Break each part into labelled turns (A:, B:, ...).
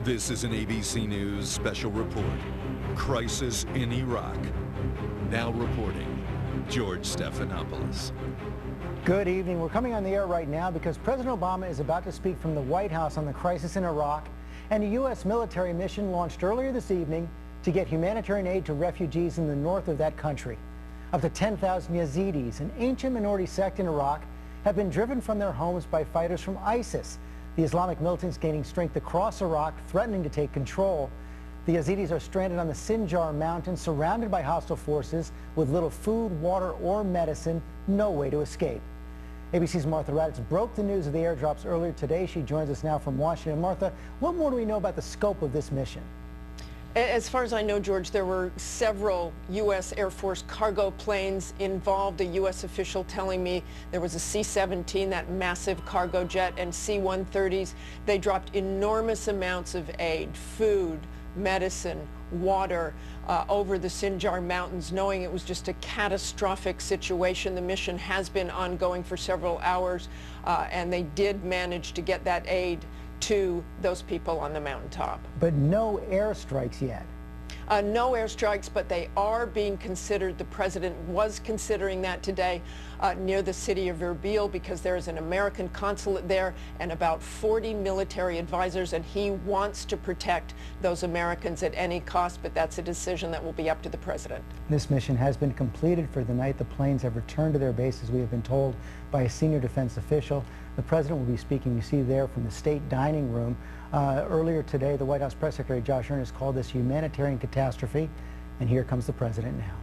A: This is an ABC News special report. Crisis in Iraq. Now reporting, George Stephanopoulos.
B: Good evening. We're coming on the air right now because President Obama is about to speak from the White House on the crisis in Iraq and a U.S. military mission launched earlier this evening to get humanitarian aid to refugees in the north of that country. Up to 10,000 Yazidis, an ancient minority sect in Iraq, have been driven from their homes by fighters from ISIS. The Islamic militants gaining strength across Iraq, threatening to take control. The Yazidis are stranded on the Sinjar Mountains, surrounded by hostile forces, with little food, water, or medicine, no way to escape. ABC's Martha Radatz broke the news of the airdrops earlier today. She joins us now from Washington. Martha, what more do we know about the scope of this mission?
C: As far as I know, George, there were several U.S. Air Force cargo planes involved. A U.S. official telling me there was a C-17, that massive cargo jet, and C-130s. They dropped enormous amounts of aid, food, medicine, water, over the Sinjar Mountains, knowing it was just a catastrophic situation. The mission has been ongoing for several hours, and they did manage to get that aid to those people on the mountaintop.
B: But no airstrikes yet.
C: No airstrikes, but they are being considered. The president was considering that today near the city of Erbil, because there is an American consulate there and about 40 military advisors, and he wants to protect those Americans at any cost, but that's a decision that will be up to the president.
B: This mission has been completed for the night. The planes have returned to their bases, we have been told by a senior defense official. The president will be speaking, you see there, from the state dining room. Earlier today, the White House Press Secretary Josh Earnest called this humanitarian catastrophe, and here comes the president now.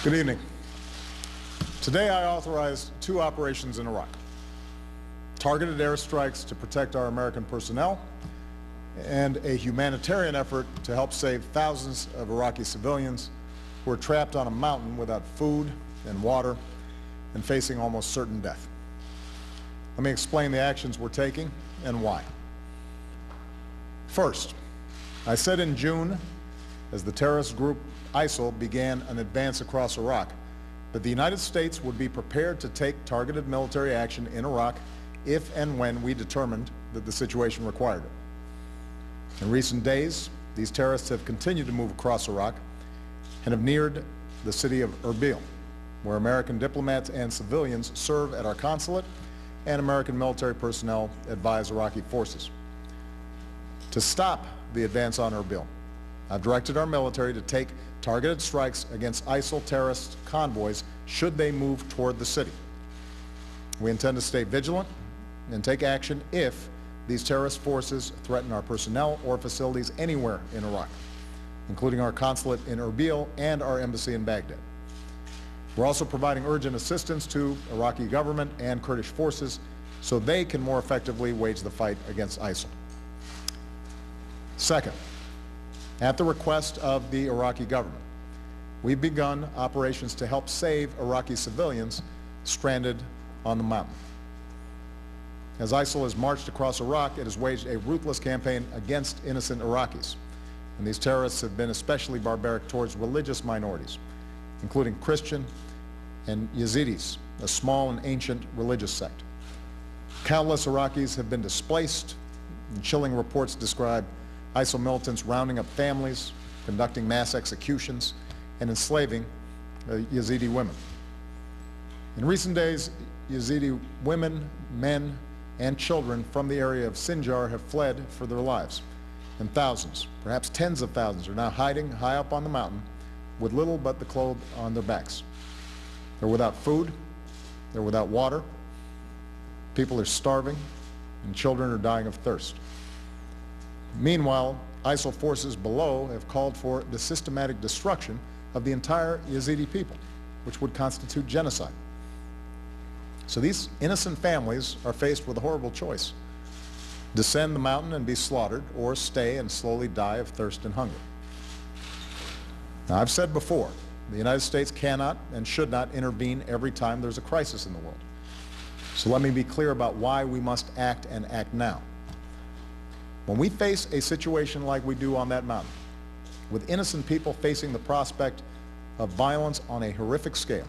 D: Good evening. Today I authorized 2 operations in Iraq. Targeted airstrikes to protect our American personnel, and a humanitarian effort to help save thousands of Iraqi civilians who are trapped on a mountain without food and water and facing almost certain death. Let me explain the actions we're taking and why. First, I said in June, as the terrorist group ISIL began an advance across Iraq, that the United States would be prepared to take targeted military action in Iraq if and when we determined that the situation required it. In recent days, these terrorists have continued to move across Iraq and have neared the city of Erbil, where American diplomats and civilians serve at our consulate, and American military personnel advise Iraqi forces. To stop the advance on Erbil, I've directed our military to take targeted strikes against ISIL terrorist convoys should they move toward the city. We intend to stay vigilant and take action if these terrorist forces threaten our personnel or facilities anywhere in Iraq, including our consulate in Erbil and our embassy in Baghdad. We're also providing urgent assistance to Iraqi government and Kurdish forces so they can more effectively wage the fight against ISIL. Second, at the request of the Iraqi government, we've begun operations to help save Iraqi civilians stranded on the mountain. As ISIL has marched across Iraq, it has waged a ruthless campaign against innocent Iraqis. And these terrorists have been especially barbaric towards religious minorities, including Christian and Yazidis, a small and ancient religious sect. Countless Iraqis have been displaced, and chilling reports describe ISIL militants rounding up families, conducting mass executions, and enslaving Yazidi women. In recent days, Yazidi women, men, and children from the area of Sinjar have fled for their lives. And thousands, perhaps tens of thousands, are now hiding high up on the mountain with little but the clothes on their backs. They're without food, they're without water, people are starving, and children are dying of thirst. Meanwhile, ISIL forces below have called for the systematic destruction of the entire Yazidi people, which would constitute genocide. So these innocent families are faced with a horrible choice: descend the mountain and be slaughtered, or stay and slowly die of thirst and hunger. Now, I've said before, the United States cannot and should not intervene every time there's a crisis in the world. So let me be clear about why we must act, and act now. When we face a situation like we do on that mountain, with innocent people facing the prospect of violence on a horrific scale,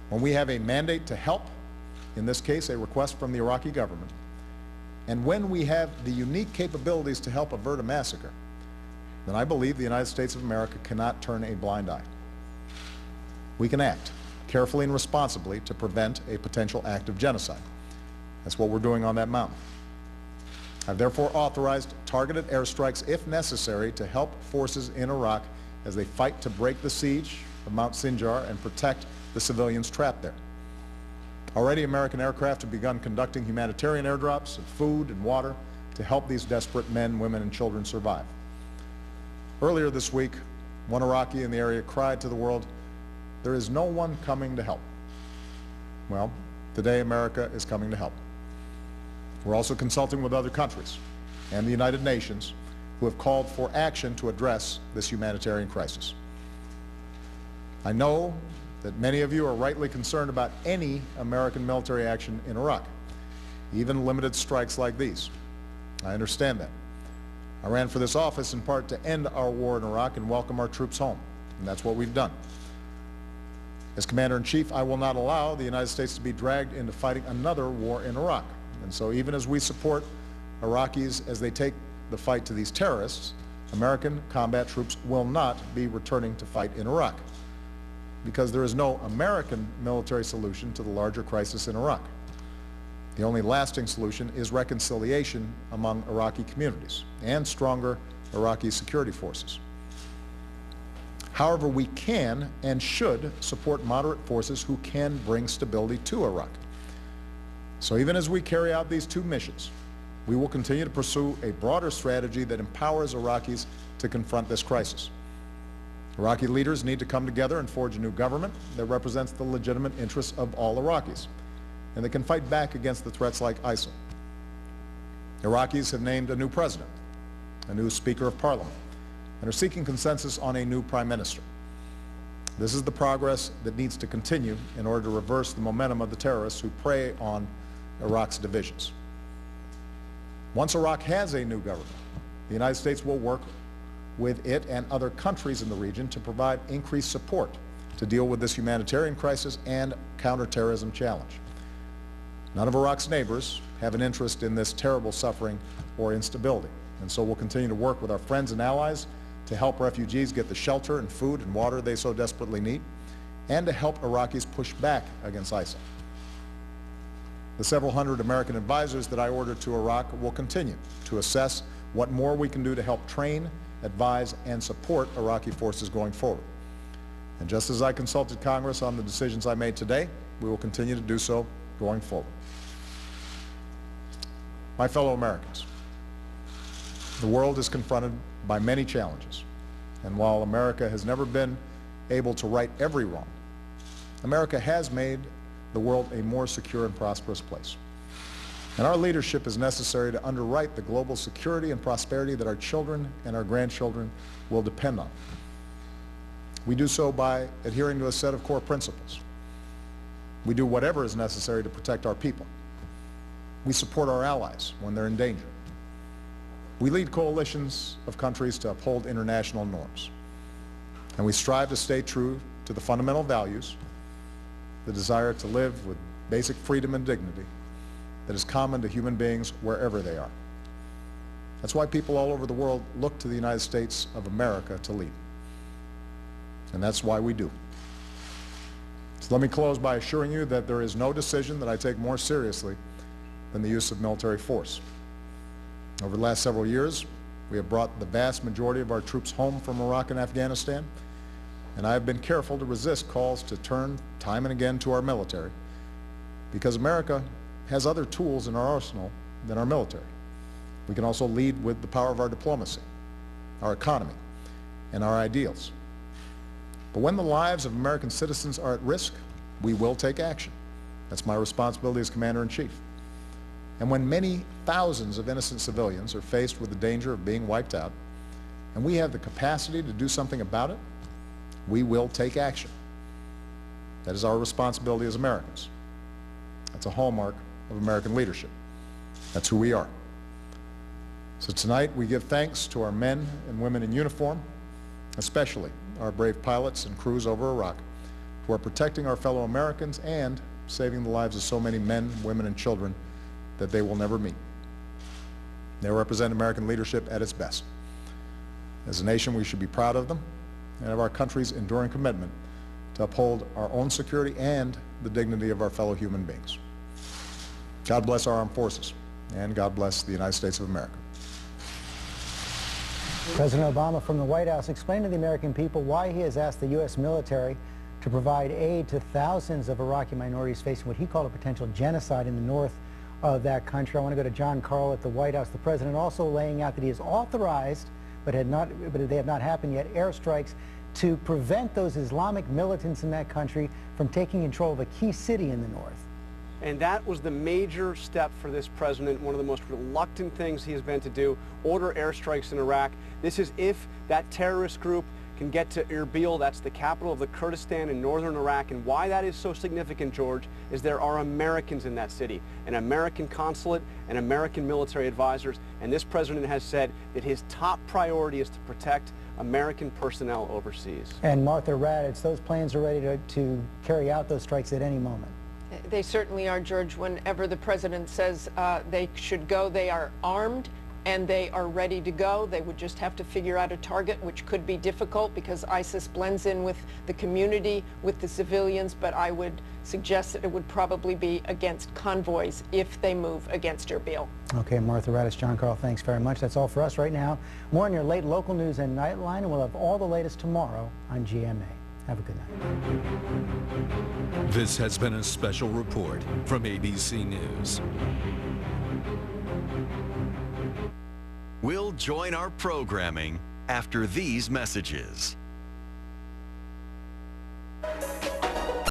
D: when we have a mandate to help in this case a request from the Iraqi government, and when we have the unique capabilities to help avert a massacre, then I believe the United States of America cannot turn a blind eye. We can act carefully and responsibly to prevent a potential act of genocide. That's what we're doing on that mountain. I've therefore authorized targeted airstrikes if necessary to help forces in Iraq as they fight to break the siege of Mount Sinjar and protect the civilians trapped there. Already American aircraft have begun conducting humanitarian airdrops of food and water to help these desperate men, women, and children survive. Earlier this week, one Iraqi in the area cried to the world, "There is no one coming to help." Well, today America is coming to help. We're also consulting with other countries and the United Nations who have called for action to address this humanitarian crisis. I know that many of you are rightly concerned about any American military action in Iraq, even limited strikes like these. I understand that. I ran for this office in part to end our war in Iraq and welcome our troops home, and that's what we've done. As Commander-in-Chief, I will not allow the United States to be dragged into fighting another war in Iraq. And so even as we support Iraqis as they take the fight to these terrorists, American combat troops will not be returning to fight in Iraq, because there is no American military solution to the larger crisis in Iraq. The only lasting solution is reconciliation among Iraqi communities and stronger Iraqi security forces. However, we can and should support moderate forces who can bring stability to Iraq. So even as we carry out these two missions, we will continue to pursue a broader strategy that empowers Iraqis to confront this crisis. Iraqi leaders need to come together and forge a new government that represents the legitimate interests of all Iraqis, and that can fight back against the threats like ISIL. Iraqis have named a new president, a new Speaker of Parliament, and are seeking consensus on a new Prime Minister. This is the progress that needs to continue in order to reverse the momentum of the terrorists who prey on Iraq's divisions. Once Iraq has a new government, the United States will work with it and other countries in the region to provide increased support to deal with this humanitarian crisis and counterterrorism challenge. None of Iraq's neighbors have an interest in this terrible suffering or instability, and so we'll continue to work with our friends and allies to help refugees get the shelter and food and water they so desperately need, and to help Iraqis push back against ISIL. The several hundred American advisors that I ordered to Iraq will continue to assess what more we can do to help train, advise, and support Iraqi forces going forward. And just as I consulted Congress on the decisions I made today, we will continue to do so going forward. My fellow Americans, the world is confronted by many challenges, and while America has never been able to right every wrong, America has made the world a more secure and prosperous place. And our leadership is necessary to underwrite the global security and prosperity that our children and our grandchildren will depend on. We do so by adhering to a set of core principles. We do whatever is necessary to protect our people. We support our allies when they're in danger. We lead coalitions of countries to uphold international norms. And we strive to stay true to the fundamental values, the desire to live with basic freedom and dignity that is common to human beings wherever they are. That's why people all over the world look to the United States of America to lead. And that's why we do. So let me close by assuring you that there is no decision that I take more seriously than the use of military force. Over the last several years, we have brought the vast majority of our troops home from Iraq and Afghanistan, and I have been careful to resist calls to turn time and again to our military, because America has other tools in our arsenal than our military. We can also lead with the power of our diplomacy, our economy, and our ideals. But when the lives of American citizens are at risk, we will take action. That's my responsibility as Commander-in-Chief. And when many thousands of innocent civilians are faced with the danger of being wiped out, and we have the capacity to do something about it, we will take action. That is our responsibility as Americans. That's a hallmark of American leadership. That's who we are. So tonight we give thanks to our men and women in uniform, especially our brave pilots and crews over Iraq, who are protecting our fellow Americans and saving the lives of so many men, women, and children that they will never meet. They represent American leadership at its best. As a nation, we should be proud of them and of our country's enduring commitment to uphold our own security and the dignity of our fellow human beings. God bless our armed forces, and God bless the United States of America.
B: President Obama from the White House explained to the American people why he has asked the U.S. military to provide aid to thousands of Iraqi minorities facing what he called a potential genocide in the north of that country. I want to go to Jon Karl at the White House. The president also laying out that he has authorized, but they have not happened yet, airstrikes to prevent those Islamic militants in that country from taking control of a key city in the north.
E: And that was the major step for this president, one of the most reluctant things he has been to do, order airstrikes in Iraq. This is if that terrorist group can get to Erbil, that's the capital of the Kurdistan in northern Iraq. And why that is so significant, George, is there are Americans in that city, an American consulate and American military advisors. And this president has said that his top priority is to protect American personnel overseas.
B: And Martha Radatz, those planes are ready to carry out those strikes at any moment.
C: They certainly are, George. Whenever the president says they should go, they are armed and they are ready to go. They would just have to figure out a target, which could be difficult because ISIS blends in with the community, with the civilians, but I would suggest that it would probably be against convoys if they move against Erbil. Okay, Martha Radatz, Jon Karl, thanks very much. That's all for us right now. More on your late local news and Nightline, and we'll have all the latest tomorrow on GMA. Have a good night.
A: This has been a special report from ABC News.
F: We'll join our programming after these messages.